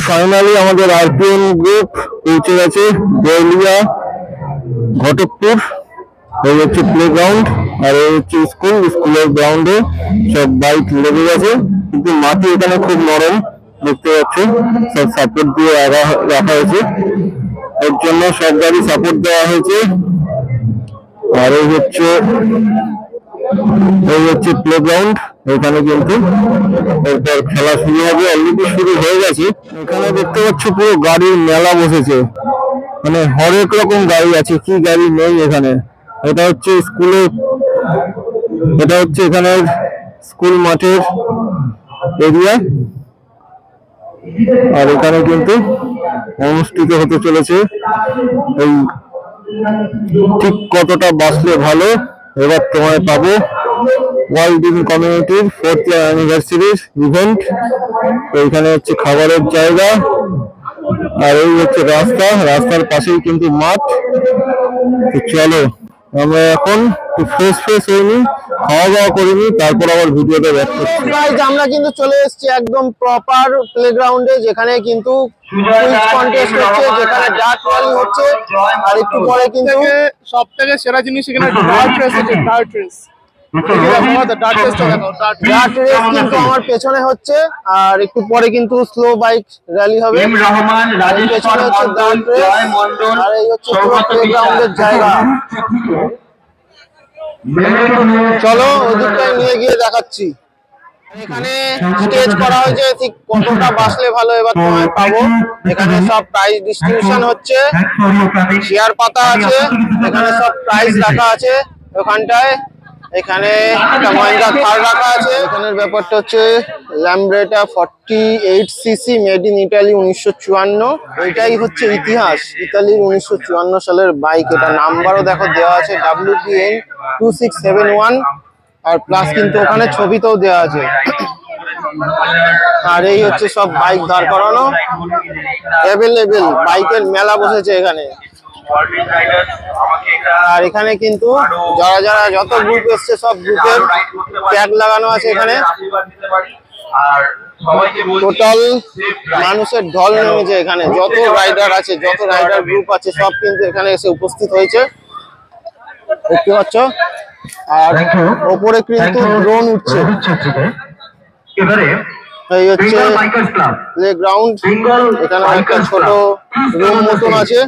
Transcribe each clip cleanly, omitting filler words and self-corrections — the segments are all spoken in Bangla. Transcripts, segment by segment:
ফাইনালি আমাদের আরপিএম গ্রুপ পৌঁছে গেছে দেউলিয়া ঘটকপুর। এই হচ্ছে প্লেগ্রাউন্ড আর এই হচ্ছে স্কুলের গ্রাউন্ডে সব বাইক লেগে গেছে, কিন্তু মাটি এখানে খুব নরম দেখতে পাচ্ছি, সব সাপোর্ট দিয়ে রাখা হয়েছে, এর জন্য সব গাড়ি সাপোর্ট দেওয়া হয়েছে। আর এই হচ্ছে প্লেগ্রাউন্ড, এখানে কিন্তু এরপর খেলা শুরু হবে, অলরেডি শুরু হয়ে গেছে। এখানে দেখতে পাচ্ছ পুরো গাড়ির মেলা বসেছে, মানে হরেক রকম গাড়ি আছে, কি গাড়ি নেই এখানে। এটা হচ্ছে এখানে স্কুল মাঠের এরিয়া, আর এখানে কিন্তু অনুষ্ঠিত হতে চলেছে। এই ঠিক কতটা বাসলে ভালো, এবার তোমায় পাবো ওয়ার্ল্ড ড্রিম কমিউনিটির 4th অ্যানিভার্সারির ইভেন্ট। তো এখানে হচ্ছে খাবারের জায়গা, আর এই হচ্ছে রাস্তার পাশেই কিন্তু মাঠ। তো চলো আমরা এখন ফ্রেশ হইনি, খাওয়া দাওয়া করিনি, তারপর আবার ভিডিওটা ব্যাক করছি। গাইস আমরা কিন্তু চলে এসেছি একদম প্রপার প্লেগ্রাউন্ডে, যেখানে কিন্তু কুইজ কন্টেস্ট হচ্ছে, যেখানে ডার্ট র্যালি হচ্ছে, আর একটু পরে কিন্তু সবথেকে সেরা জিনিস এখানে ডার্ট রেস হচ্ছে। ডার্ট রেস কিন্তু আমার পেছনে হচ্ছে, আর একটু পরে কিন্তু স্লো বাইক র্যালি হবে। পেছনে হচ্ছে ডার্ট রেস, আর এই হচ্ছে পুরো প্লেগ্রাউন্ডের জায়গা। চলো ওদিকটায় নিয়ে গিয়ে দেখাচ্ছি। এখানে স্টেজ করা হয়েছে, ঠিক কতটা বাসলে ভালো এবার তোমায় পাবো। এখানে সব প্রাইজ ডিস্ট্রিবিউশন হচ্ছে, চেয়ার পাতা আছে, এখানে সব প্রাইজ রাখা আছে ওখানটায়। এখানে একটা মহিন্দ্রা থার রাখা আছে। এখানের ব্যাপারটা হচ্ছে ল্যাম্ব্রেটা 48cc মেড ইন ইটালি 1954। এটাই হচ্ছে ইতিহাস, ইতালির 1954 সালের বাইক। এটা নাম্বারও দেখো দেওয়া আছে WPN 2671, আর প্লাস কিন্তু ওখানে ছবিতেও দেওয়া আছে। আর এই হচ্ছে সব বাইক দাঁড় করানো, অ্যাভেলেবেল বাইকের মেলা বসেছে এখানে। আর এখানে কিন্তু যারা যত গ্রুপ এসছে সব গ্রুপের ট্যাগ লাগানো আছে এখানে। টোটাল মানুষের ঢল নেমেছে এখানে, যত রাইডার আছে, যত রাইডার গ্রুপ আছে সব কিন্তু এখানে এসে উপস্থিত হয়েছে, দেখতে পাচ্ছ। আর ওপরে কিন্তু ড্রোন উঠছে। এই হচ্ছে প্লেগ্রাউন্ড, এখানে একটা ছোট রুম মতন আছে।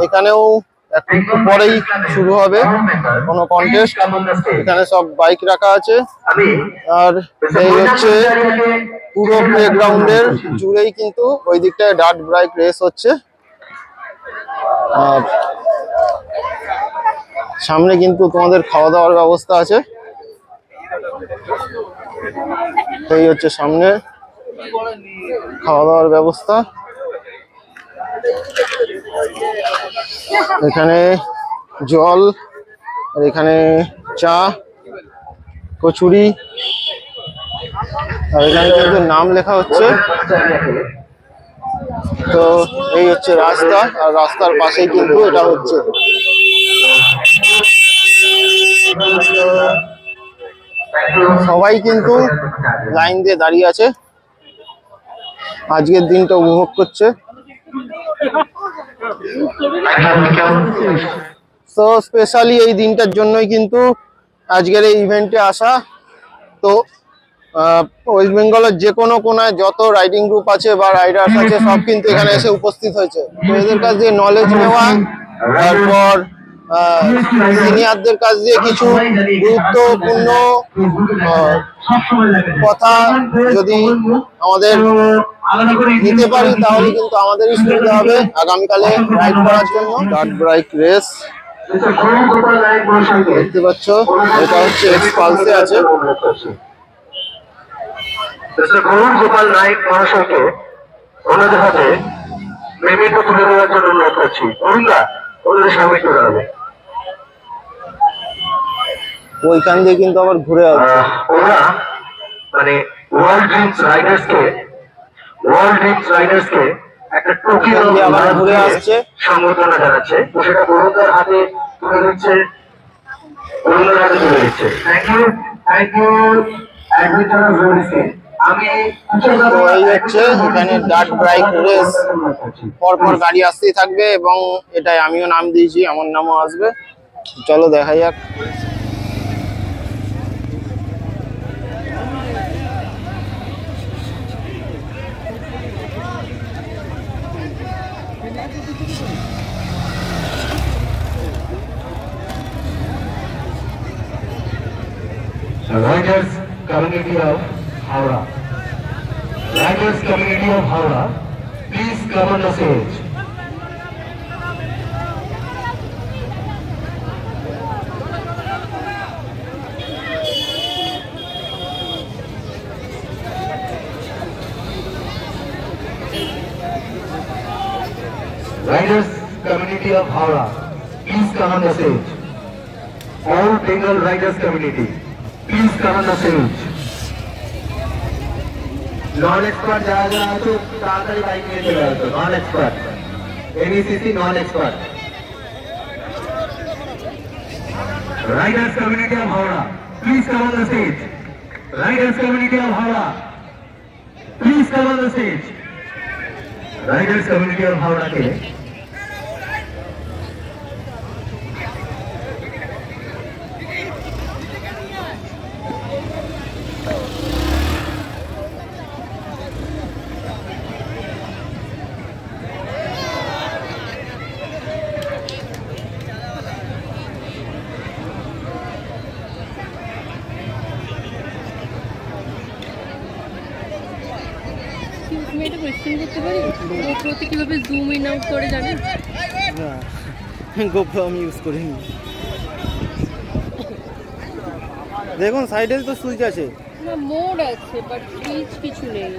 এখানেও একটু পরেই শুরু হবে কোনো কন্টেস্ট। এখানে সব বাইক রাখা আছে, আর এই হচ্ছে পুরো প্লেগ্রাউন্ডের জুড়েই কিন্তু ওই দিকটায় ডার্ট বাইক রেস হচ্ছে। আর সামনে কিন্তু তোমাদের খাওয়া দাওয়ার ব্যবস্থা আছে। এই হচ্ছে সামনে খাওয়া দাওয়ার ব্যবস্থা। এখানে জল, আর এখানে চা, কচুরি, আর এখানে কিন্তু নাম লেখা হচ্ছে। তো এই হচ্ছে রাস্তা, আর রাস্তার পাশেই কিন্তু এটা হচ্ছে। সবাই কিন্তু লাইন দিয়ে দাঁড়িয়ে আছে, আজকের দিনটা উপভোগ করছে। তো স্পেশালি এই দিনটার জন্যই কিন্তু আজকের এই ইভেন্টে আসা। তো ওয়েস্ট বেঙ্গলের যে কোনো কোনায় যত রাইডিং গ্রুপ আছে বা রাইডার্স আছে সব কিন্তু এখানে এসে উপস্থিত হয়েছে। তো এদের কাছ দিয়ে নলেজ নেওয়া, তারপর সিনিয়রদের কাছ দিয়ে কিছু গুরুত্বপূর্ণ কথা যদি আমাদের নিতে পারি তাহলে কিন্তু আমাদেরই সুবিধা হবে আগামীকালে রাইড করার জন্য। ডার্ট বাইক রেস দেখতে পাচ্ছ, এটা হচ্ছে এক্সপালসে আছে। গোপাল নাইক মহাশয়কে ওনাদের হাতে মেমেন্টো তুলে দেওয়ার জন্য অনুরোধ করছি। ওনাদের সামনে চলে যাবে, ওইখান দিয়ে কিন্তু আবার ঘুরে আসবে। ওরা মানে ওয়ার্ল্ড ড্রিমস রাইডার্সকে একটা টোকেন দিয়ে আবার ঘুরে আসছে, সংবর্ধনা জানাচ্ছে। তো সেটা বড়দের হাতে তুলে দিচ্ছে, থ্যাংক ইউ অ্যাডভেঞ্চারাস রোডসকে। তো এই হচ্ছে এখানে ডার্ট বাইক রেস, পরপর গাড়ি আসতেই থাকবে এবং এটাই আমিও নাম দিয়েছি, আমার নামও আসবে। চলো দেখা যাক। Riders community of Howrah. Riders community of Howrah, please come on the stage. Riders community of Howrah, please come on the stage. All Bengal Riders community, please come on the stage. Non-expert যারা যারা আছো তাড়াতাড়ি বাইক নিয়ে চলে আসো। Non-expert, NECC non-expert. Riders community of Howrah, please come on the stage. Riders community of Howrah, please come on the stage. Riders community of Howrah ke তুমি এটা কোয়েশ্চেন করতে পারি, গোপ্রোতে কিভাবে জুম ইন আউট করে জানেন? গোপ্রো আমি ইউজ করিনি। দেখুন সাইডে তো সুইচ আছে, না মোড আছে বাট সুইচ কিছু নেই।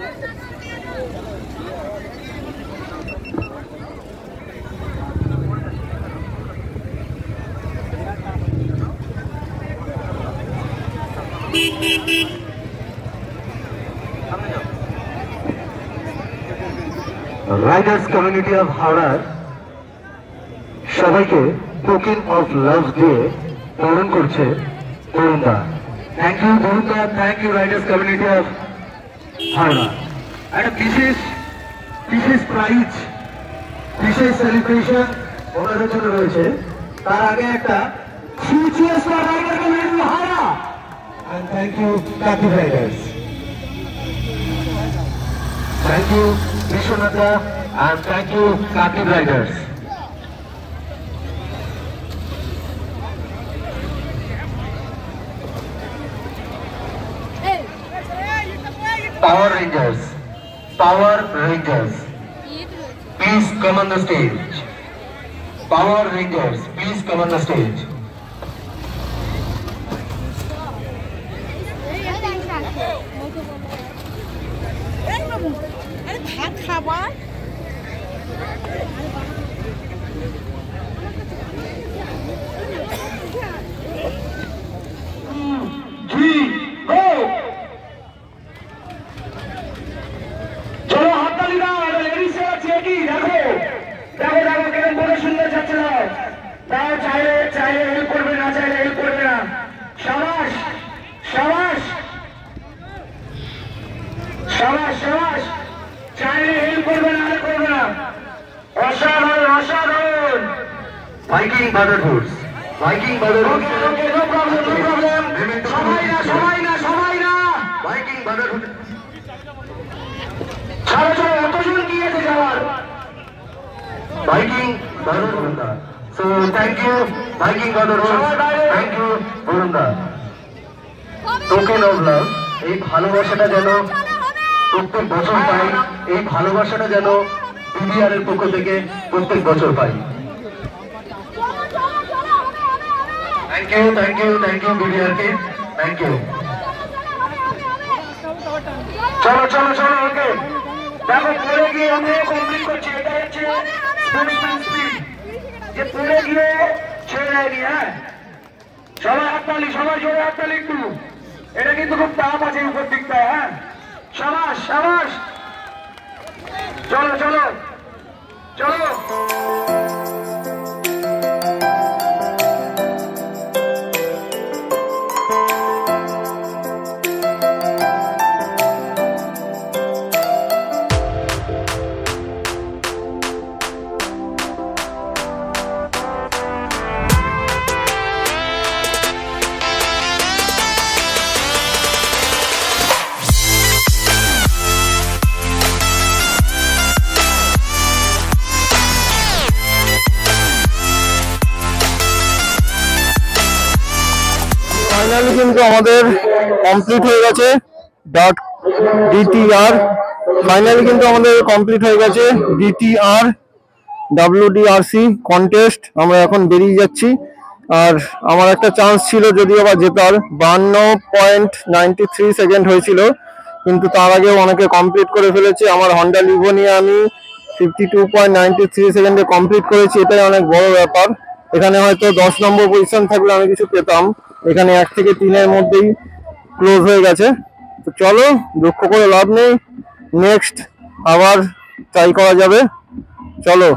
রাইডার্স কমিউনিটি অফ হাওড়ার সবাইকে টোকেন অফ লাভ দিয়ে বরণ করছে বরুণদা। থ্যাংক ইউ বরুণদা, thank you riders community of Howrah. একটা বিশেষ প্রাইজ, বিশেষ সেলিব্রেশন ওনাদের জন্য রয়েছে। তার আগে একটা rider community of Howrah, and thank you Kaki Riders. Thank you Vishwanatha and thank you Kaki Riders. Power Rangers, please come on the stage. Power Rangers, please come on the stage. ভাত খাবার চলো হাততালি দাও, লেডিস আছে কি দেখো দেখো দেখো কেমন বড় সুন্দর যাচ্ছে না। তাও চাইলে চাইলে হেল্প করবে, না চাইলে হেল্প করবে না। সাবাস সাবাস সাবাস সাবাস, চাইলে হেল্প করবে না, আর করবে না। অসাধারণ অসাধারণ। Viking brotherhood, Viking brotherhood, okay no problem no problem. সবাই না সবাই না সবাই না, ভাইকিং ব্রাদারহুড ছাড়ো ছাড়ো, এতজন কি আছে যাওয়ার। Viking brotherhood, so thank you Viking brotherhood, thank you বরুণদা। টোকেন অফ লাভ, এই ভালোবাসাটা যেন প্রত্যেক বছর পাই, এই ভালোবাসাটা যেন বিডিআর এর পক্ষ থেকে প্রত্যেক বছর পাই। Thank you thank you thank you BDR কে, থ্যাংক ইউ। চলো চলো চলো, ওকে দেখো পড়ে গিয়ে আমরা কমপ্লিট করছি। এটা হচ্ছে স্পিড, যে পড়ে গিয়ে ছেড়ে দেয়নি। হ্যাঁ সবাই হাততালি, সবাই জোরে হাততালি একটু। এটা কিন্তু খুব টাফ আছে উপর দিকটা। হ্যাঁ সাবাস সাবাস, চলো চলো চলো। কিন্তু আমাদের কমপ্লিট হয়ে গেছে ডট ডিটিআর, ফাইনালি কিন্তু আমাদের কমপ্লিট হয়ে গেছে ডিটিআর WDRC কন্টেস্ট। আমরা এখন বেরিয়ে যাচ্ছি। আর আমার একটা চান্স ছিল যদিও বা জেতার, 52.93 সেকেন্ড হয়েছিল, কিন্তু তার আগেও অনেকে কমপ্লিট করে ফেলেছে। আমার হন্ডা লিভো নিয়ে আমি 52.93 সেকেন্ডে কমপ্লিট করেছি, এটাই অনেক বড় ব্যাপার। এখানে হয়তো 10 নম্বর পজিশন থাকলে আমি কিছু পেতাম, এখানে 1 থেকে 3-এর মধ্যেই ক্লোজ হয়ে গেছে। তো চলো, দুঃখ করে লাভ নেই, নেক্সট আবার ট্রাই করা যাবে, চলো।